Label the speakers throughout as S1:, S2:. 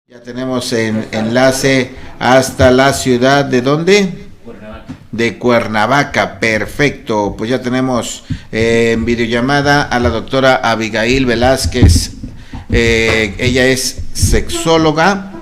S1: Ya tenemos en enlace hasta la ciudad de ¿dónde? De Cuernavaca, perfecto. Pues ya tenemos en videollamada a la doctora Abigail Velázquez. Ella es sexóloga,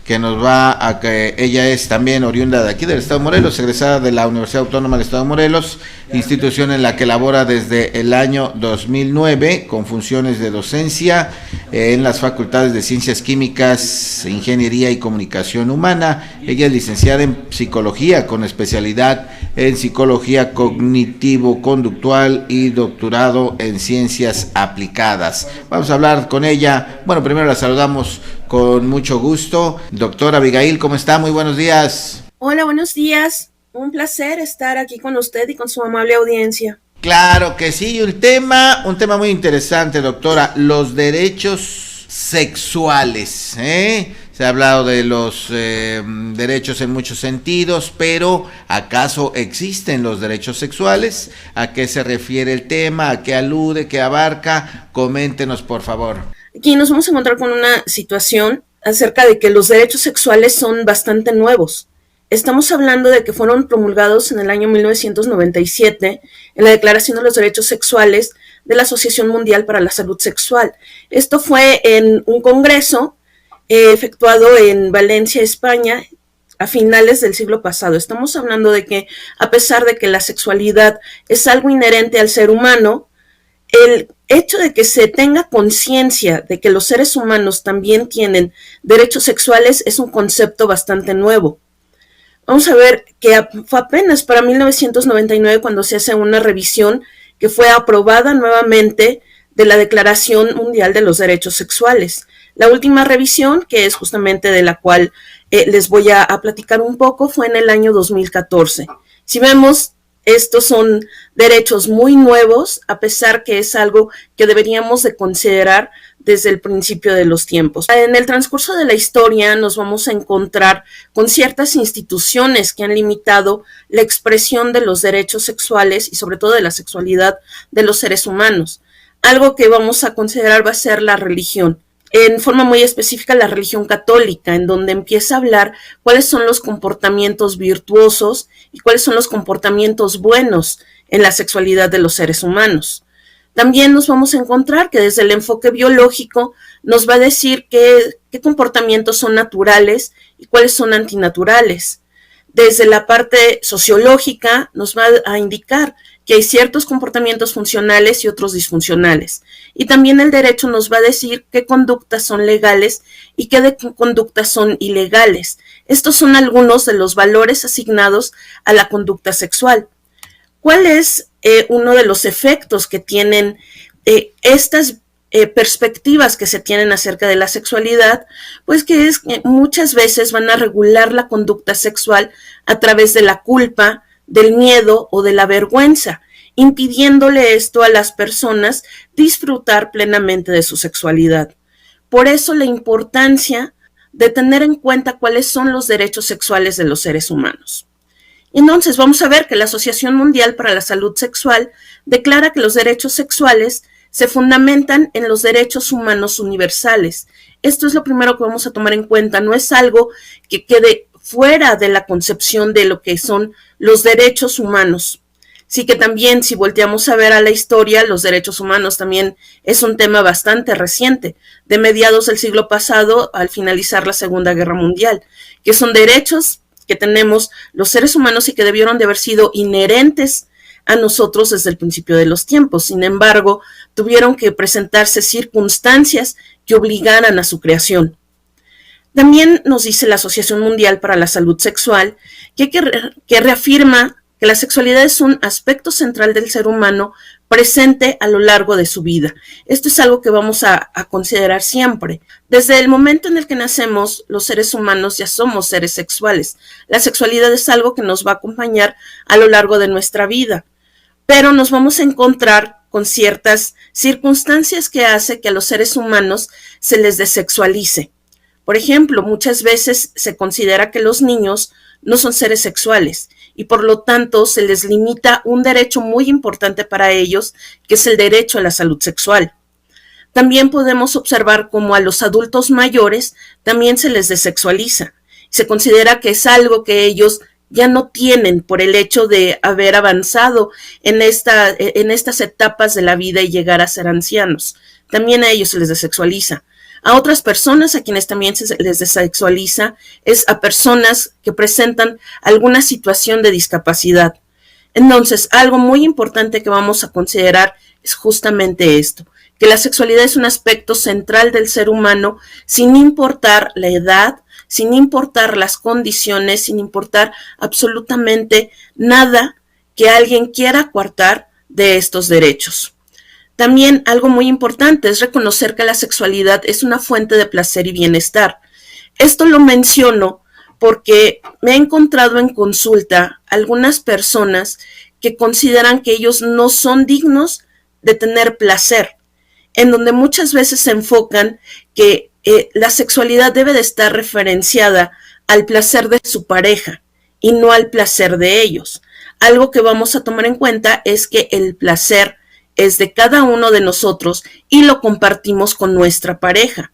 S1: que nos va a que ella es también oriunda de aquí del Estado de Morelos, egresada de la Universidad Autónoma del Estado de Morelos, institución en la que labora desde el año 2009 con funciones de docencia en las facultades de Ciencias Químicas, Ingeniería y Comunicación Humana. Ella es licenciada en Psicología con especialidad en Psicología Cognitivo-Conductual y doctorado en Ciencias Aplicadas. Vamos a hablar con ella. Bueno, primero la saludamos con mucho gusto. Doctora Abigail, ¿cómo está? Muy buenos días.
S2: Hola, buenos días. Un placer estar aquí con usted y con su amable audiencia.
S1: Claro que sí, un tema muy interesante, doctora, los derechos sexuales, Se ha hablado de los derechos en muchos sentidos, pero ¿acaso existen los derechos sexuales? ¿A qué se refiere el tema? ¿A qué alude? ¿Qué abarca? Coméntenos, por favor.
S2: Aquí nos vamos a encontrar con una situación acerca de que los derechos sexuales son bastante nuevos. Estamos hablando de que fueron promulgados en el año 1997 en la Declaración de los Derechos Sexuales de la Asociación Mundial para la Salud Sexual. Esto fue en un congreso efectuado en Valencia, España, a finales del siglo pasado. Estamos hablando de que, a pesar de que la sexualidad es algo inherente al ser humano, el hecho de que se tenga conciencia de que los seres humanos también tienen derechos sexuales es un concepto bastante nuevo. Vamos a ver que fue apenas para 1999 cuando se hace una revisión que fue aprobada nuevamente de la Declaración Mundial de los Derechos Sexuales. La última revisión, que es justamente de la cual les voy a platicar un poco, fue en el año 2014. Si vemos, estos son derechos muy nuevos, a pesar que es algo que deberíamos de considerar desde el principio de los tiempos. En el transcurso de la historia nos vamos a encontrar con ciertas instituciones que han limitado la expresión de los derechos sexuales y sobre todo de la sexualidad de los seres humanos. Algo que vamos a considerar va a ser la religión. En forma muy específica la religión católica, en donde empieza a hablar cuáles son los comportamientos virtuosos y cuáles son los comportamientos buenos en la sexualidad de los seres humanos. También nos vamos a encontrar que desde el enfoque biológico nos va a decir qué comportamientos son naturales y cuáles son antinaturales. Desde la parte sociológica nos va a indicar que hay ciertos comportamientos funcionales y otros disfuncionales. Y también el derecho nos va a decir qué conductas son legales y qué conductas son ilegales. Estos son algunos de los valores asignados a la conducta sexual. ¿Cuál es uno de los efectos que tienen estas perspectivas que se tienen acerca de la sexualidad? Pues que es que muchas veces van a regular la conducta sexual a través de la culpa, del miedo o de la vergüenza, impidiéndole esto a las personas disfrutar plenamente de su sexualidad. Por eso la importancia de tener en cuenta cuáles son los derechos sexuales de los seres humanos. Entonces vamos a ver que la Asociación Mundial para la Salud Sexual declara que los derechos sexuales se fundamentan en los derechos humanos universales. Esto es lo primero que vamos a tomar en cuenta, no es algo que quede fuera de la concepción de lo que son los derechos humanos. Sí que también, si volteamos a ver a la historia, los derechos humanos también es un tema bastante reciente, de mediados del siglo pasado al finalizar la Segunda Guerra Mundial, que son derechos que tenemos los seres humanos y que debieron de haber sido inherentes a nosotros desde el principio de los tiempos. Sin embargo, tuvieron que presentarse circunstancias que obligaran a su creación. También nos dice la Asociación Mundial para la Salud Sexual que reafirma que la sexualidad es un aspecto central del ser humano presente a lo largo de su vida. Esto es algo que vamos a considerar siempre. Desde el momento en el que nacemos, los seres humanos ya somos seres sexuales. La sexualidad es algo que nos va a acompañar a lo largo de nuestra vida, pero nos vamos a encontrar con ciertas circunstancias que hace que a los seres humanos se les desexualice. Por ejemplo, muchas veces se considera que los niños no son seres sexuales y por lo tanto se les limita un derecho muy importante para ellos, que es el derecho a la salud sexual. También podemos observar cómo a los adultos mayores también se les desexualiza. Se considera que es algo que ellos ya no tienen por el hecho de haber avanzado en estas etapas de la vida y llegar a ser ancianos. También a ellos se les desexualiza. A otras personas a quienes también se les desexualiza es a personas que presentan alguna situación de discapacidad. Entonces, algo muy importante que vamos a considerar es justamente esto, que la sexualidad es un aspecto central del ser humano sin importar la edad, sin importar las condiciones, sin importar absolutamente nada que alguien quiera coartar de estos derechos. También algo muy importante es reconocer que la sexualidad es una fuente de placer y bienestar. Esto lo menciono porque me he encontrado en consulta algunas personas que consideran que ellos no son dignos de tener placer, en donde muchas veces se enfocan que la sexualidad debe de estar referenciada al placer de su pareja y no al placer de ellos. Algo que vamos a tomar en cuenta es que el placer es de cada uno de nosotros y lo compartimos con nuestra pareja.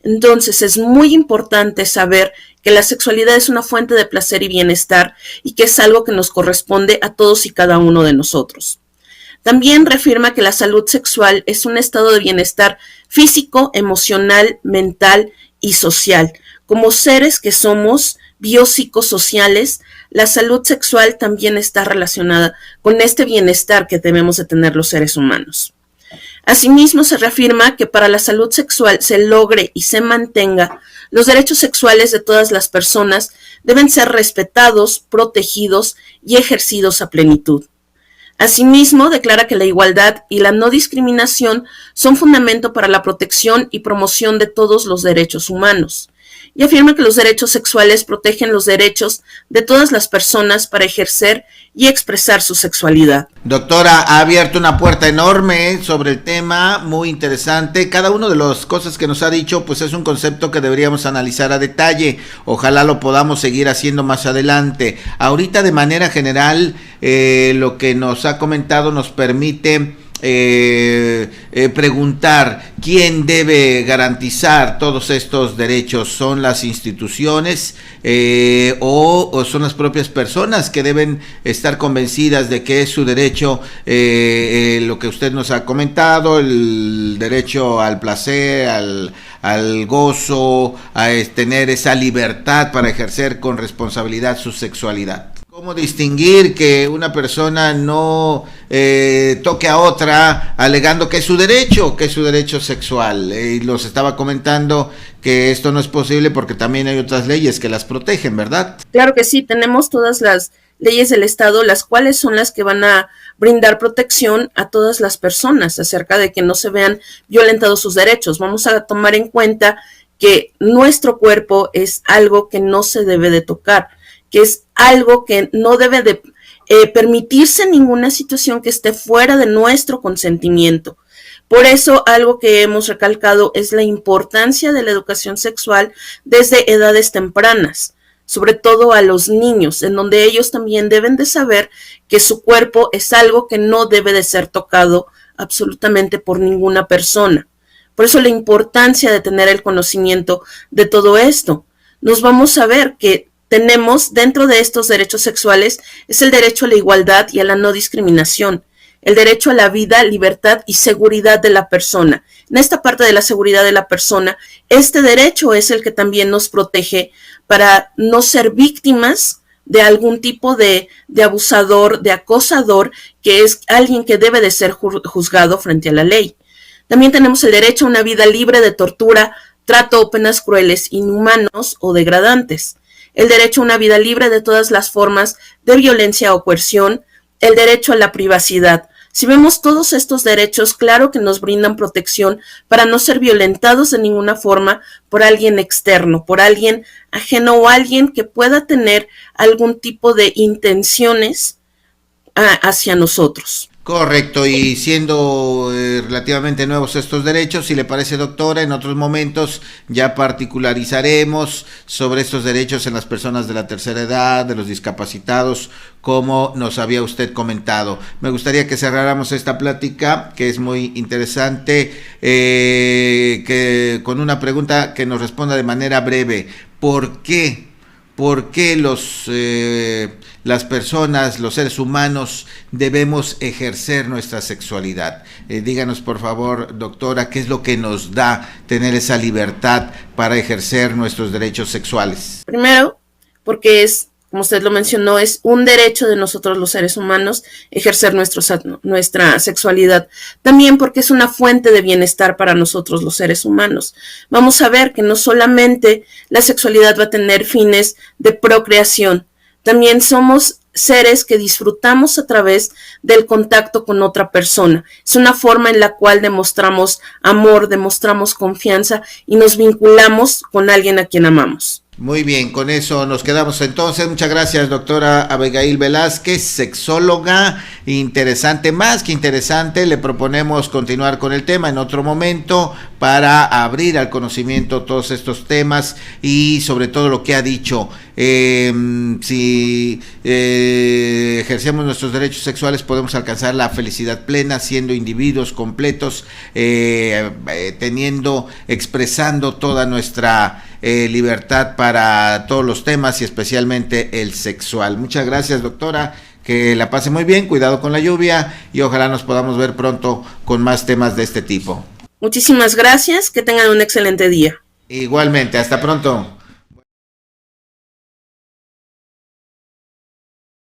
S2: Entonces es muy importante saber que la sexualidad es una fuente de placer y bienestar y que es algo que nos corresponde a todos y cada uno de nosotros. También reafirma que la salud sexual es un estado de bienestar físico, emocional, mental y social. Como seres que somos biopsicosociales, la salud sexual también está relacionada con este bienestar que debemos de tener los seres humanos. Asimismo, se reafirma que para la salud sexual se logre y se mantenga, los derechos sexuales de todas las personas deben ser respetados, protegidos y ejercidos a plenitud. Asimismo, declara que la igualdad y la no discriminación son fundamento para la protección y promoción de todos los derechos humanos. Y afirma que los derechos sexuales protegen los derechos de todas las personas para ejercer y expresar su sexualidad.
S1: Doctora, ha abierto una puerta enorme sobre el tema, muy interesante. Cada una de las cosas que nos ha dicho, pues es un concepto que deberíamos analizar a detalle. Ojalá lo podamos seguir haciendo más adelante. Ahorita, de manera general, lo que nos ha comentado nos permite preguntar quién debe garantizar todos estos derechos. ¿Son las instituciones o son las propias personas que deben estar convencidas de que es su derecho, lo que usted nos ha comentado, el derecho al placer, al gozo, a tener esa libertad para ejercer con responsabilidad su sexualidad? ¿Cómo distinguir que una persona no toque a otra alegando que es su derecho sexual? Y los estaba comentando que esto no es posible porque también hay otras leyes que las protegen, ¿verdad?
S2: Claro que sí, tenemos todas las leyes del Estado, las cuales son las que van a brindar protección a todas las personas acerca de que no se vean violentados sus derechos. Vamos a tomar en cuenta que nuestro cuerpo es algo que no se debe de tocar, que es algo que no debe de permitirse ninguna situación que esté fuera de nuestro consentimiento. Por eso, algo que hemos recalcado es la importancia de la educación sexual desde edades tempranas, sobre todo a los niños, en donde ellos también deben de saber que su cuerpo es algo que no debe de ser tocado absolutamente por ninguna persona. Por eso la importancia de tener el conocimiento de todo esto. Nos vamos a ver que tenemos dentro de estos derechos sexuales es el derecho a la igualdad y a la no discriminación, el derecho a la vida, libertad y seguridad de la persona. En esta parte de la seguridad de la persona, este derecho es el que también nos protege para no ser víctimas de algún tipo de abusador, de acosador, que es alguien que debe de ser juzgado frente a la ley. También tenemos el derecho a una vida libre de tortura, trato o penas crueles, inhumanos o degradantes. El derecho a una vida libre de todas las formas de violencia o coerción, el derecho a la privacidad. Si vemos todos estos derechos, claro que nos brindan protección para no ser violentados de ninguna forma por alguien externo, por alguien ajeno o alguien que pueda tener algún tipo de intenciones hacia nosotros.
S1: Correcto, y siendo relativamente nuevos estos derechos, si le parece, doctora, en otros momentos ya particularizaremos sobre estos derechos en las personas de la tercera edad, de los discapacitados, como nos había usted comentado. Me gustaría que cerráramos esta plática, que es muy interesante, que con una pregunta que nos responda de manera breve. ¿Por qué las personas, los seres humanos, debemos ejercer nuestra sexualidad? Díganos, por favor, doctora, ¿qué es lo que nos da tener esa libertad para ejercer nuestros derechos sexuales?
S2: Primero, porque es, como usted lo mencionó, es un derecho de nosotros los seres humanos ejercer nuestra sexualidad. También porque es una fuente de bienestar para nosotros los seres humanos. Vamos a ver que no solamente la sexualidad va a tener fines de procreación, también somos seres que disfrutamos a través del contacto con otra persona. Es una forma en la cual demostramos amor, demostramos confianza y nos vinculamos con alguien a quien amamos.
S1: Muy bien, con eso nos quedamos entonces. Muchas gracias, doctora Abigail Velázquez, sexóloga. Interesante, más que interesante. Le proponemos continuar con el tema en otro momento para abrir al conocimiento todos estos temas y sobre todo lo que ha dicho. Si ejercemos nuestros derechos sexuales, podemos alcanzar la felicidad plena siendo individuos completos, expresando toda nuestra libertad para todos los temas y especialmente el sexual. Muchas gracias, doctora, que la pase muy bien, cuidado con la lluvia y ojalá nos podamos ver pronto con más temas de este tipo.
S2: Muchísimas gracias, que tengan un excelente día.
S1: Igualmente, hasta pronto.